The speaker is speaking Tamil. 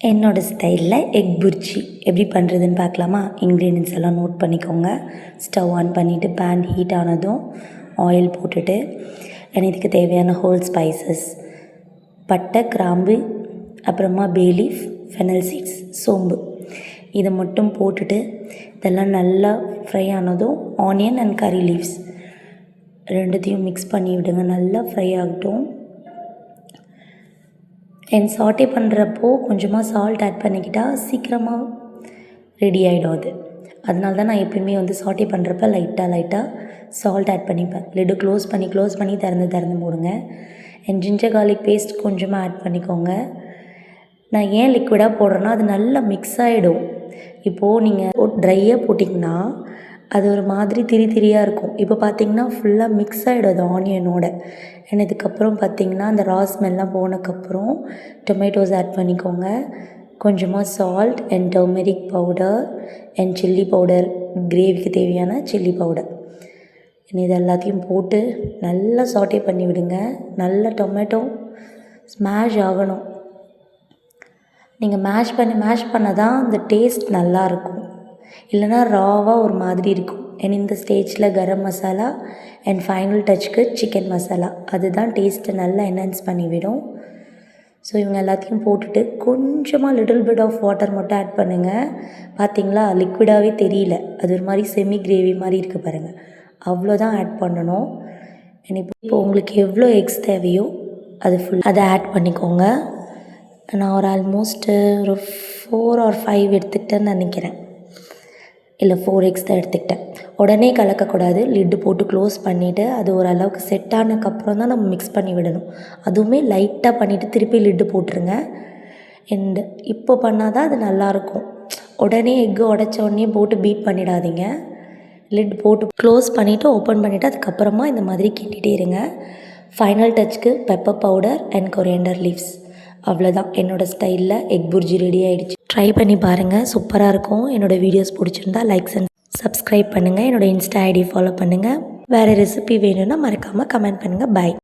என்னோடய ஸ்டைலில் எக் புர்ஜி எப்படி பண்ணுறதுன்னு பார்க்கலாமா? இன்க்ரீடியன்ஸ் எல்லாம் நோட் பண்ணிக்கோங்க. ஸ்டவ் ஆன் பண்ணிவிட்டு பேன் ஹீட் ஆனதும் ஆயில் போட்டுட்டு இதுக்கு தேவையான ஹோல் ஸ்பைசஸ் பட்டை, கிராம்பு, அப்புறமா பே லீஃப், ஃபெனல் சீட்ஸ், சோம்பு இதை மட்டும் போட்டுட்டு இதெல்லாம் நல்லா ஃப்ரை ஆனதும் ஆனியன் அண்ட் கறி லீவ்ஸ் ரெண்டுத்தையும் மிக்ஸ் பண்ணி விடுங்க. நல்லா ஃப்ரை ஆகட்டும். சாட்டே பண்ணுறப்போ கொஞ்சமாக சால்ட் ஆட் பண்ணிக்கிட்டால் சீக்கிரமாக ரெடி ஆகிடும். அதனால தான் நான் எப்பயுமே சாட்டே பண்ணுறப்ப லைட்டாக சால்ட் ஆட் பண்ணிப்பேன். லிட்டு க்ளோஸ் பண்ணி திறந்து மூடுங்க. ஜிஞ்சர் கார்லிக் பேஸ்ட் கொஞ்சமாக ஆட் பண்ணிக்கோங்க. நான் ஏன் லிக்விடாக போடுறேன்னா அது நல்லா மிக்ஸ் ஆகிடும். இப்போது நீங்கள் ட்ரையாக போட்டிங்கன்னா அது ஒரு மாதிரி திரியாக இருக்கும். இப்போ பார்த்திங்கன்னா ஃபுல்லாக மிக்ஸ் ஆகிடும் அது ஆனியனோட. இதுக்கப்புறம் பார்த்திங்கன்னா அந்த ரா ஸ்மெல்லாம் போனதுக்கப்புறம் டொமேட்டோஸ் ஆட் பண்ணிக்கோங்க. கொஞ்சமாக salt and turmeric powder and chilli powder, கிரேவிக்கு தேவையான சில்லி பவுடர் இது எல்லாத்தையும் போட்டு நல்லா சாட்டே பண்ணி விடுங்க. நல்லா டொமேட்டோ ஸ்மாஷ் ஆகணும். நீங்கள் மேஷ் பண்ண தான் அந்த டேஸ்ட் நல்லாயிருக்கும். இல்லைனா ராவாக ஒரு மாதிரி இருக்கும். இந்த ஸ்டேஜில் கரம் மசாலா அண்ட் ஃபைனல் டச்சுக்கு சிக்கன் மசாலா அதுதான் டேஸ்ட்டை நல்லா என்ஹான்ஸ் பண்ணிவிடும். ஸோ இவங்க எல்லாத்தையும் போட்டுட்டு கொஞ்சமாக லிட்டில் பிட் ஆஃப் வாட்டர் மட்டும் ஆட் பண்ணுங்கள். பார்த்திங்களா, லிக்விடாகவே தெரியல. அது ஒரு மாதிரி செமி கிரேவி மாதிரி இருக்குது பாருங்கள். அவ்வளோதான் ஆட் பண்ணணும். இப்போ உங்களுக்கு எவ்வளோ எக்ஸ் தேவையோ அதை ஆட் பண்ணிக்கோங்க. நான் ஒரு ஆல்மோஸ்ட்டு ஒரு 4 or 5 எடுத்துக்கிட்டேன்னு நினைக்கிறேன். இல்லை 4 எக்ஸ் தான் எடுத்துக்கிட்டேன். உடனே கலக்கக்கூடாது. லிட்டு போட்டு க்ளோஸ் பண்ணிவிட்டு அது ஓரளவுக்கு செட் ஆனதுக்கப்புறம் தான் நம்ம மிக்ஸ் பண்ணி விடணும். அதுவுமே லைட்டாக பண்ணிவிட்டு திருப்பி லிட்டு போட்டுருங்க. இப்போ பண்ணால் தான் அது நல்லாயிருக்கும். உடனே எக்கு உடச்ச உடனே போட்டு பீட் பண்ணிடாதீங்க. லிட் போட்டு க்ளோஸ் பண்ணிவிட்டு ஓப்பன் பண்ணிவிட்டு அதுக்கப்புறமா இந்த மாதிரி கிண்டிகிட்டே இருங்க. ஃபைனல் டச்சுக்கு pepper powder and coriander leaves. அவ்வளோதான். என்னோடய ஸ்டைலில் எக் புர்ஜி ரெடி ஆகிடுச்சு. ட்ரை பண்ணி பாருங்கள், சூப்பராக இருக்கும். என்னோடய வீடியோஸ் பிடிச்சிருந்தா லைக்ஸ் அண்ட் சப்ஸ்கிரைப் பண்ணுங்கள். என்னோடய இன்ஸ்டா ஐடி ஃபாலோ பண்ணுங்கள். வேறு ரெசிபி வேணும்னா மறக்காமல் கமெண்ட் பண்ணுங்கள். பை.